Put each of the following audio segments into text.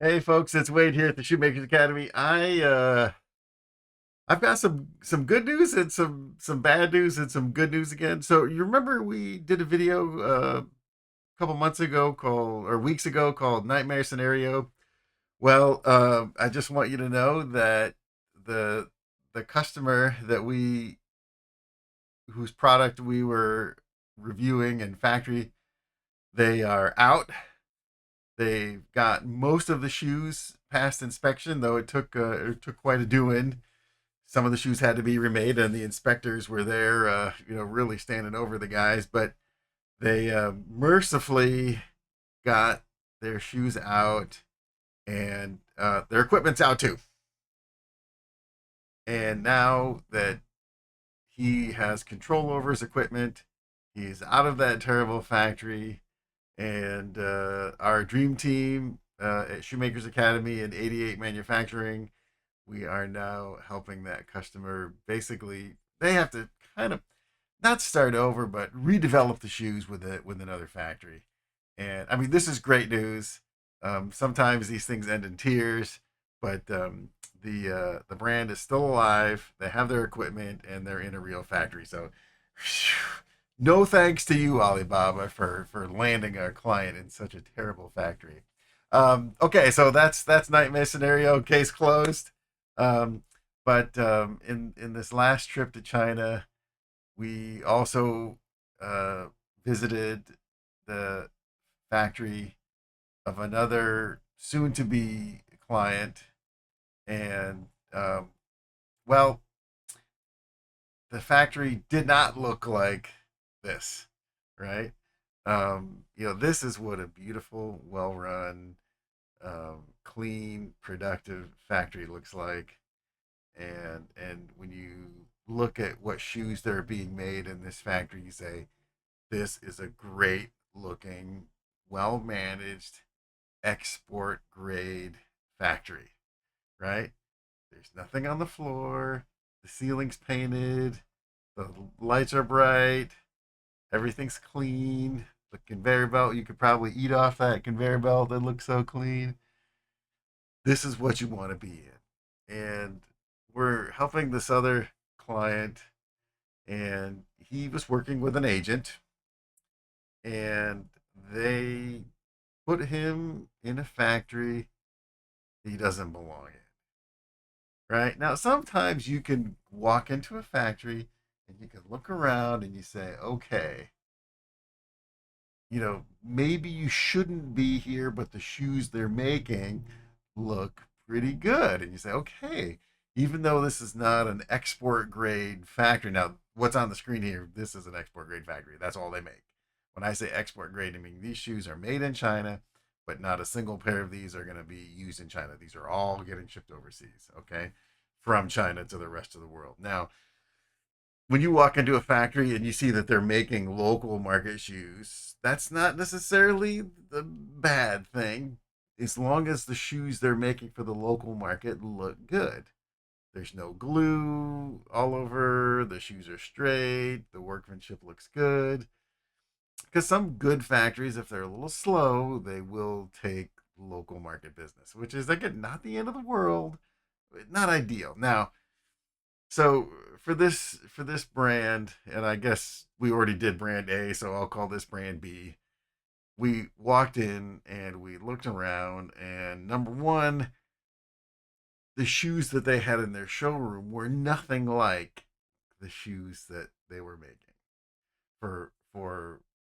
Hey folks, it's Wade here at the Shoemakers Academy. I've got some good news and some bad news and some good news again. So you remember we did a video a couple months ago called or weeks ago called Nightmare Scenario. Well, I just want you to know that the the customer that we whose product we were reviewing and factory, they are out. They've got most of the shoes past inspection, though it took quite a doing. Some of the shoes had to be remade, and the inspectors were there, really standing over the guys. But they mercifully got their shoes out, and their equipment's out too. And now that he has control over his equipment, he's out of that terrible factory, and our dream team at Shoemakers Academy and 88 Manufacturing, we are now helping that customer. Basically, they have to kind of not start over, but redevelop the shoes with another factory. And I mean, this is great news. Sometimes these things end in tears, but the brand is still alive. They have their equipment and they're in a real factory. So, no thanks to you, Alibaba, for landing our client in such a terrible factory. Okay, so that's nightmare scenario. Case closed. Um, but in this last trip to China, we also uh, visited the factory of another soon-to-be client, and well, the factory did not look like this, right? This is what a beautiful, well-run, clean, productive factory looks like. And when you look at what shoes that are being made in this factory, you say, this is a great looking, well managed, export grade factory, right? There's nothing on the floor. The ceiling's painted. The lights are bright. Everything's clean. The conveyor belt, you could probably eat off that conveyor belt that looks so clean. This is what you want to be in. And we're helping this other client, and he was working with an agent, and they put him in a factory he doesn't belong in. Right now, sometimes you can walk into a factory and you can look around and you say, okay, maybe you shouldn't be here, but the shoes they're making look pretty good. And you say, okay, even though this is not an export grade factory. Now, what's on the screen here, this is an export grade factory. That's all they make. When I say export grade, I mean these shoes are made in China, but not a single pair of these are going to be used in China. These are all getting shipped overseas, okay, from China to the rest of the world. Now, when you walk into a factory and you see that they're making local market shoes, that's not necessarily the bad thing, as long as the shoes they're making for the local market look good. There's no glue all over, the shoes are straight, the workmanship looks good. Because some good factories, if they're a little slow, they will take local market business, which is, again, not the end of the world, not ideal. Now, so for this brand, and I guess we already did brand A, so I'll call this brand B. We walked in and we looked around, and number one, the shoes that they had in their showroom were nothing like the shoes that they were making for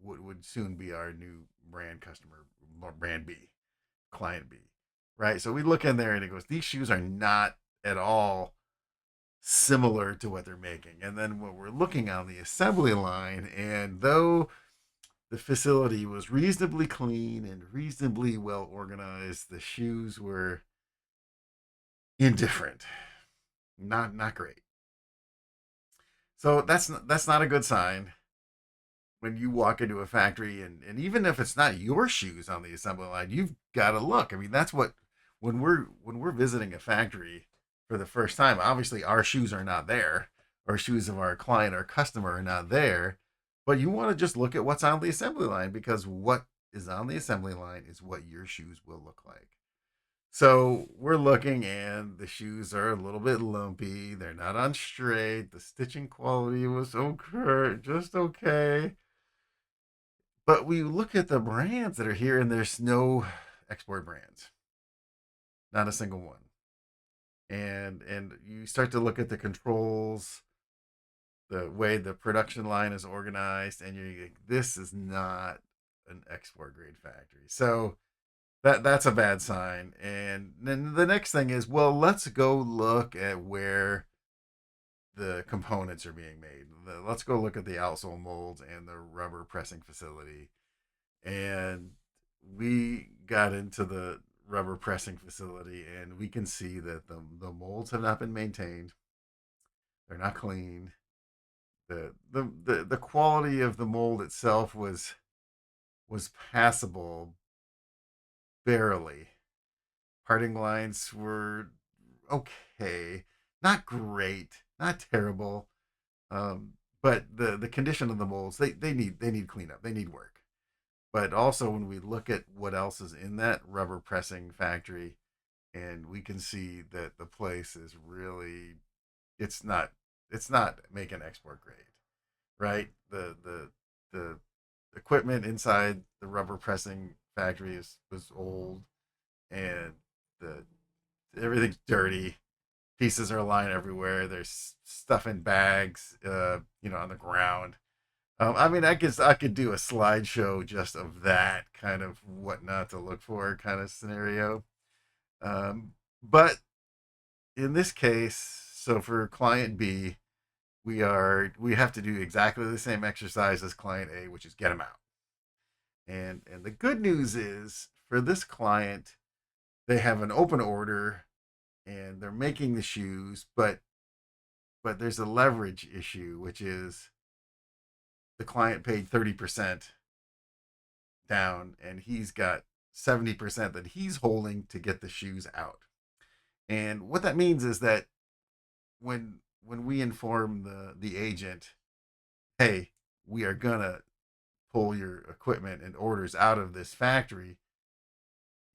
what would soon be our new brand customer, brand B, client B, right? So we look in there and it goes, these shoes are not at all similar to what they're making. And then when we're looking on the assembly line, and though the facility was reasonably clean and reasonably well organized, the shoes were indifferent, not great. So that's not a good sign when you walk into a factory, and even if it's not your shoes on the assembly line, you've got to look. I mean, that's what when we're visiting a factory for the first time, obviously our shoes are not there, or shoes of our client or customer are not there, but you want to just look at what's on the assembly line, because what is on the assembly line is what your shoes will look like. So we're looking, and the shoes are a little bit lumpy. They're not on straight. The stitching quality was okay, just okay. But we look at the brands that are here, and there's no export brands, not a single one. And you start to look at the controls, the way the production line is organized, and you're like, this is not an export grade factory. So that's a bad sign. And then the next thing is, well, let's go look at where the components are being made. Let's go look at the outsole molds and the rubber pressing facility. And we got into the rubber pressing facility, and we can see that the molds have not been maintained. They're not clean. The quality of the mold itself was passable, barely. Parting lines were okay, not great, not terrible. But the condition of the molds, they need cleanup, they need work. But also when we look at what else is in that rubber pressing factory, and we can see that the place is really, it's not it's not making export grade, right? The equipment inside the rubber pressing factory was old, and the everything's dirty. Pieces are lying everywhere. There's stuff in bags, on the ground. I mean, I could do a slideshow just of that kind of what not to look for kind of scenario. But in this case, so for client B, we have to do exactly the same exercise as client A, which is get them out. And the good news is for this client, they have an open order and they're making the shoes, but there's a leverage issue, which is the client paid 30% down and he's got 70% that he's holding to get the shoes out. And what that means is that when we inform the agent, hey, we are gonna pull your equipment and orders out of this factory,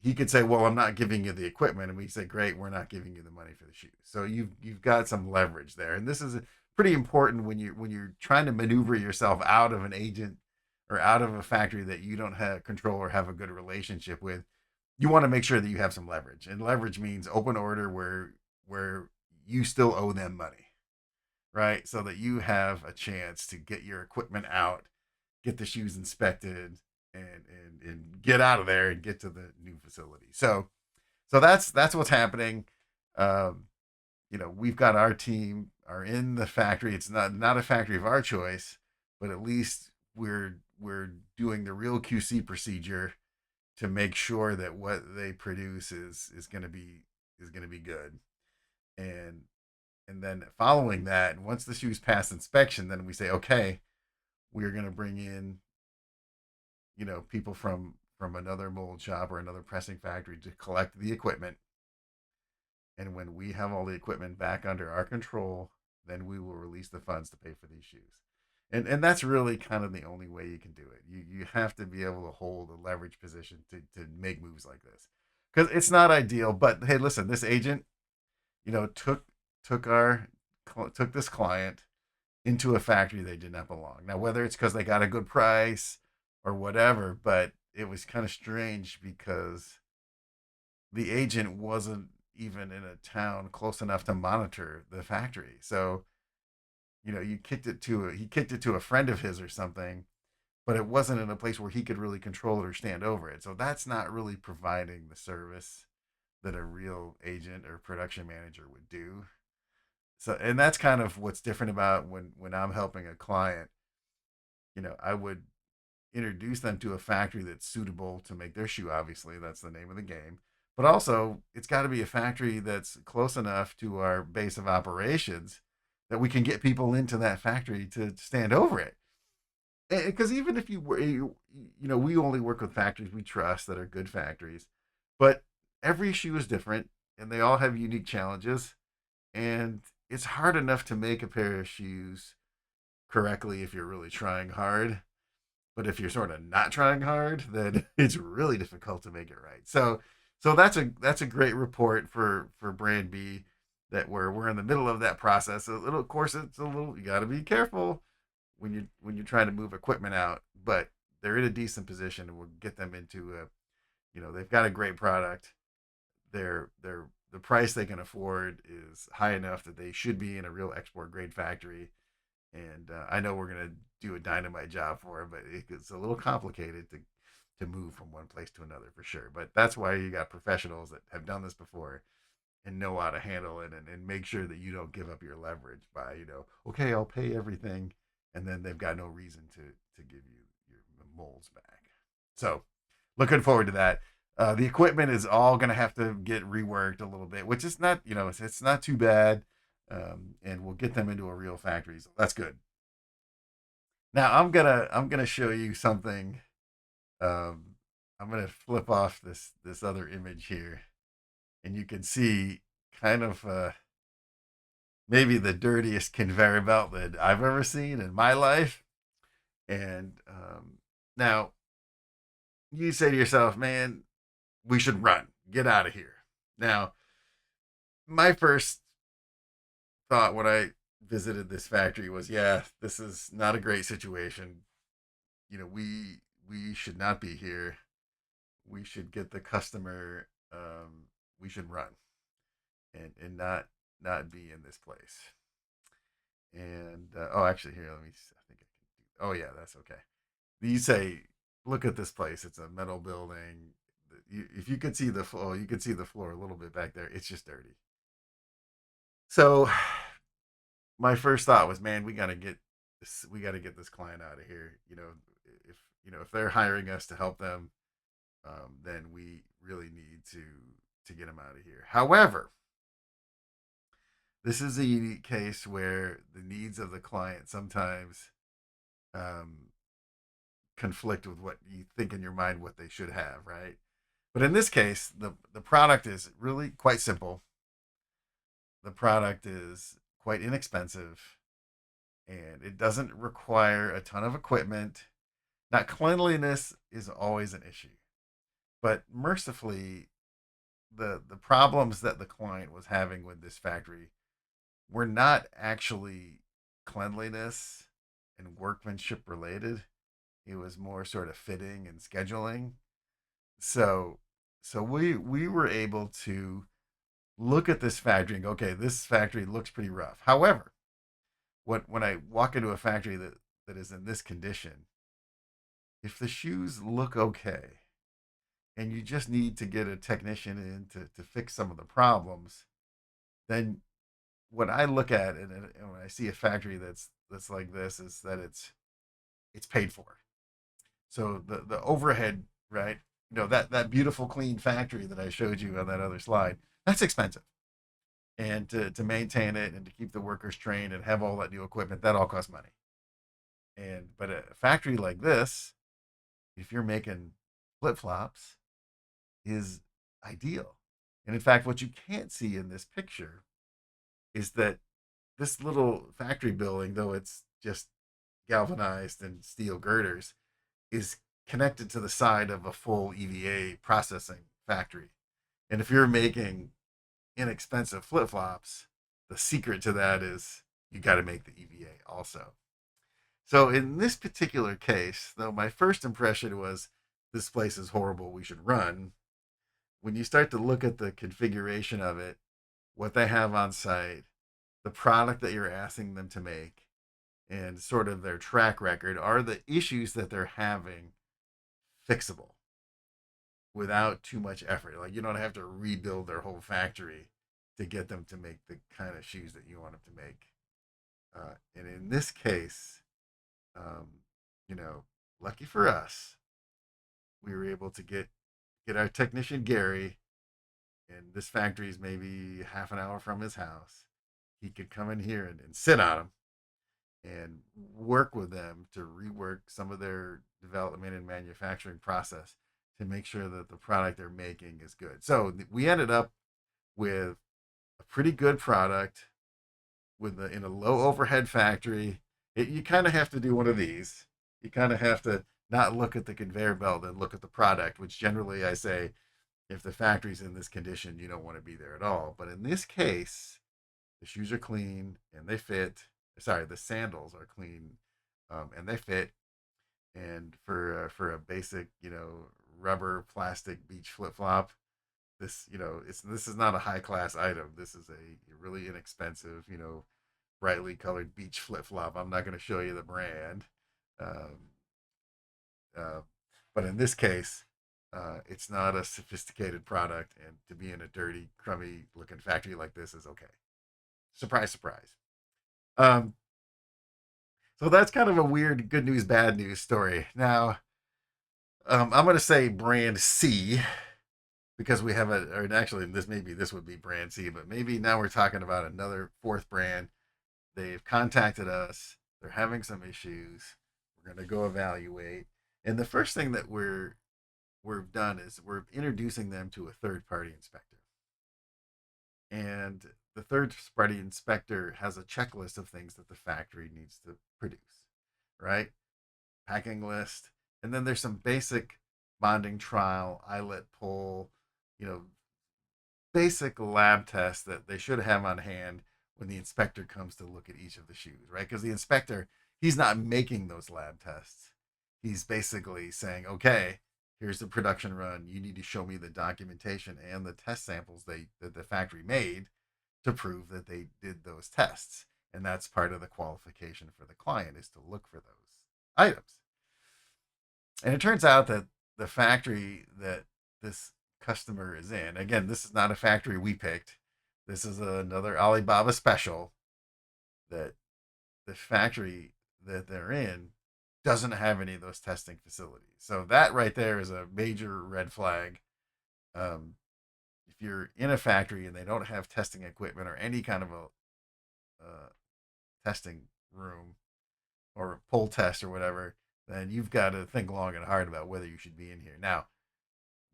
he could say, well, I'm not giving you the equipment, and we say, great, we're not giving you the money for the shoes. So you've got some leverage there, and this is pretty important when you're trying to maneuver yourself out of an agent or out of a factory that you don't have control or have a good relationship with. You want to make sure that you have some leverage, and leverage means open order where you still owe them money, right? So that you have a chance to get your equipment out, get the shoes inspected, and get out of there and get to the new facility. So that's what's happening. Um, we've got our team are in the factory. It's not a factory of our choice, but at least we're doing the real QC procedure to make sure that what they produce is going to be good. And and then following that, once the shoes pass inspection, then we say, okay, we're going to bring in people from another mold shop or another pressing factory to collect the equipment. And when we have all the equipment back under our control, then we will release the funds to pay for these shoes. And that's really kind of the only way you can do it. You have to be able to hold a leverage position to make moves like this, because it's not ideal. But hey, listen, this agent, took took our took this client into a factory they did not belong. Now, whether it's because they got a good price or whatever, but it was kind of strange because the agent wasn't even in a town close enough to monitor the factory. So, he kicked it to a friend of his or something, but it wasn't in a place where he could really control it or stand over it. So that's not really providing the service that a real agent or production manager would do. So, and that's kind of what's different about when I'm helping a client. I would introduce them to a factory that's suitable to make their shoe. Obviously, that's the name of the game. But also, it's got to be a factory that's close enough to our base of operations that we can get people into that factory to stand over it. Because even if we only work with factories we trust that are good factories, but every shoe is different and they all have unique challenges. And it's hard enough to make a pair of shoes correctly if you're really trying hard. But if you're sort of not trying hard, then it's really difficult to make it right. So So that's a great report for brand B, that we're in the middle of that process. A little, of course, it's a little, you got to be careful when you're trying to move equipment out, but they're in a decent position, and we'll get them into a, they've got a great product. They're the price they can afford is high enough that they should be in a real export grade factory. And I know we're gonna do a dynamite job for them, but it's a little complicated to move from one place to another for sure. But that's why you got professionals that have done this before and know how to handle it, and make sure that you don't give up your leverage by, okay, I'll pay everything, and then they've got no reason to give you your molds back. So looking forward to that. The equipment is all going to have to get reworked a little bit, which is not, it's not too bad. And we'll get them into a real factory. So that's good. Now I'm gonna show you something. Um, I'm gonna flip off this other image here, and you can see kind of maybe the dirtiest conveyor belt that I've ever seen in my life. And now you say to yourself, man, we should run, get out of here. Now, my first thought when I visited this factory was, yeah, this is not a great situation. We should not be here. We should get the customer. We should run, and not be in this place. And oh, actually, here, let me. I think I can do. Oh yeah, that's okay. You say, look at this place. It's a metal building. If you could see the floor, you could see the floor a little bit back there. It's just dirty. So my first thought was, man, we got to get this client out of here. If if they're hiring us to help them, then we really need to get them out of here. However, this is a unique case where the needs of the client sometimes um, conflict with what you think in your mind what they should have, right? But in this case, the product is really quite simple. The product is quite inexpensive, and it doesn't require a ton of equipment. Now, cleanliness is always an issue, but mercifully, the problems that the client was having with this factory were not actually cleanliness and workmanship related. It was more sort of fitting and scheduling. So we were able to look at this factory and go, okay, this factory looks pretty rough. However, when I walk into a factory that is in this condition, if the shoes look okay and you just need to get a technician in to fix some of the problems, then what I look at, and when I see a factory that's like this, is that it's paid for. So the overhead, right? That beautiful clean factory that I showed you on that other slide, that's expensive. And to maintain it and to keep the workers trained and have all that new equipment, that all costs money. But a factory like this, if you're making flip flops, is ideal. And in fact, what you can't see in this picture is that this little factory building, though it's just galvanized and steel girders, is connected to the side of a full EVA processing factory. And if you're making inexpensive flip flops, the secret to that is you got to make the EVA also. So in this particular case, though, my first impression was this place is horrible, we should run. When you start to look at the configuration of it, what they have on site, the product that you're asking them to make, and sort of their track record, are the issues that they're having fixable without too much effort? Like, you don't have to rebuild their whole factory to get them to make the kind of shoes that you want them to make. And in this case, um, lucky for us, we were able to get our technician Gary, and this factory is maybe half an hour from his house. He could come in here and sit on them and work with them to rework some of their development and manufacturing process to make sure that the product they're making is good. So we ended up with a pretty good product in a low overhead factory. You kind of have to do one of these. You kind of have to not look at the conveyor belt and look at the product, which generally I say If the factory's in this condition, you don't want to be there at all. But in this case, the shoes are clean and they fit. Sorry, the sandals are clean and they fit. And for a basic, rubber plastic beach flip flop, this is not a high class item. This is a really inexpensive, brightly colored beach flip flop. I'm not going to show you the brand, um, uh, but in this case, it's not a sophisticated product, and to be in a dirty, crummy looking factory like this is okay. Surprise, surprise. Um, so that's kind of a weird good news, bad news story. Now, I'm going to say brand C because we have or actually this would be brand C, but maybe now we're talking about another fourth brand. They've contacted us. They're having some issues. We're going to go evaluate. And the first thing that we've done is we're introducing them to a third party inspector. And the third party inspector has a checklist of things that the factory needs to produce, right? Packing list. And then there's some basic bonding trial, eyelet pull, you know, basic lab tests that they should have on hand when the inspector comes to look at each of the shoes, right? Because the inspector, he's not making those lab tests. He's basically saying, okay, here's the production run. You need to show me the documentation and the test samples that the factory made to prove that they did those tests. And that's part of the qualification for the client is to look for those items. And it turns out that the factory that this customer is in, again, this is not a factory we picked. This is another Alibaba special that the factory that they're in doesn't have any of those testing facilities. So that right there is a major red flag. If you're in a factory and they don't have testing equipment or any kind of a testing room or a pull test or whatever, then you've got to think long and hard about whether you should be in here. Now,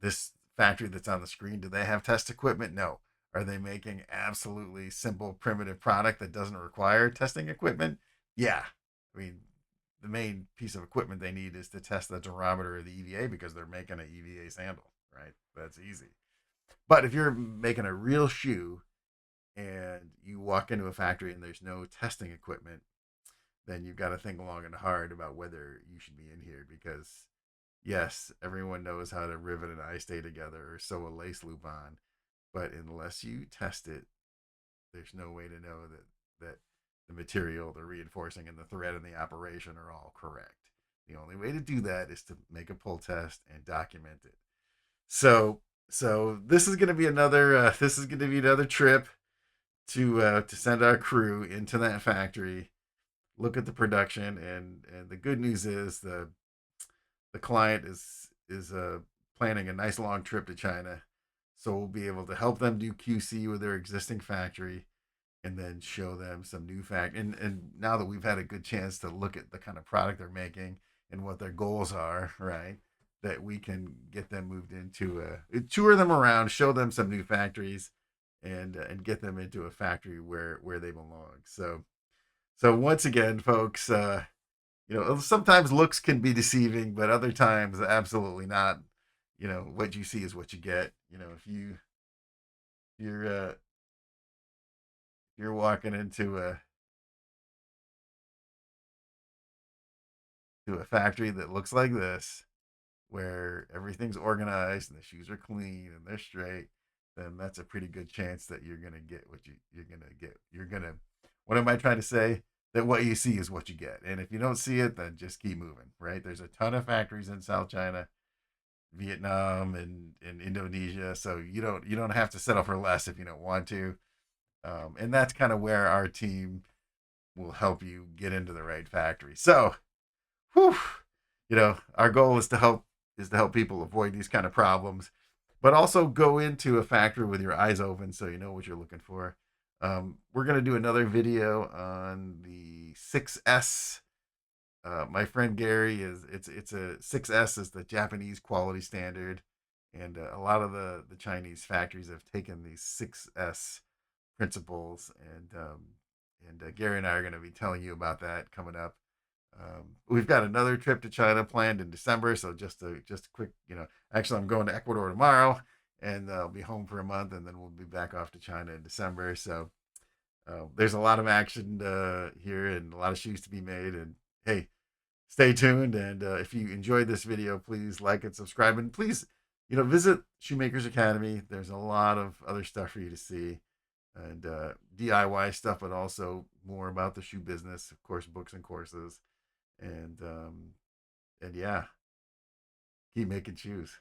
this factory that's on the screen, do they have test equipment? No. Are they making absolutely simple, primitive product that doesn't require testing equipment? Yeah. I mean, the main piece of equipment they need is to test the durometer or the EVA because they're making an EVA sandal, right? That's easy. But if you're making a real shoe and you walk into a factory and there's no testing equipment, then you've got to think long and hard about whether you should be in here because yes, everyone knows how to rivet an eye stay together or sew a lace loop on, but unless you test it, there's no way to know that the material, the reinforcing, and the thread and the operation are all correct. The only way to do that is to make a pull test and document it. So this is going to be another trip to send our crew into that factory, look at the production, and the good news is the client is planning a nice long trip to China, so we'll be able to help them do QC with their existing factory, and then show them some new fact. And now that we've had a good chance to look at the kind of product they're making and what their goals are, right? That we can get them moved into tour them around, show them some new factories, and get them into a factory where they belong. So once again, folks, sometimes looks can be deceiving, but other times absolutely not. What you see is what you get. If you're walking into a factory that looks like this, where everything's organized and the shoes are clean and they're straight, then that's a pretty good chance that you're gonna get what you're gonna get. What am I trying to say? That what you see is what you get. And if you don't see it, then just keep moving, right? There's a ton of factories in South China, Vietnam, and Indonesia. So you don't have to settle for less if you don't want to. And that's kind of where our team will help you get into the right factory. So, whew, our goal is to help people avoid these kind of problems, but also go into a factory with your eyes open so you know what you're looking for. We're going to do another video on the 6S. My friend Gary it's a 6S is the Japanese quality standard. And a lot of the Chinese factories have taken these 6S principles. And Gary and I are going to be telling you about that coming up. We've got another trip to China planned in December. So just a quick, actually I'm going to Ecuador tomorrow. and I'll be home for a month, and then we'll be back off to China in December. So there's a lot of action here, and a lot of shoes to be made. And hey, stay tuned. And if you enjoyed this video, please like and subscribe, and please, visit Shoemakers Academy. There's a lot of other stuff for you to see, and DIY stuff, but also more about the shoe business. Of course, books and courses, and yeah, keep making shoes.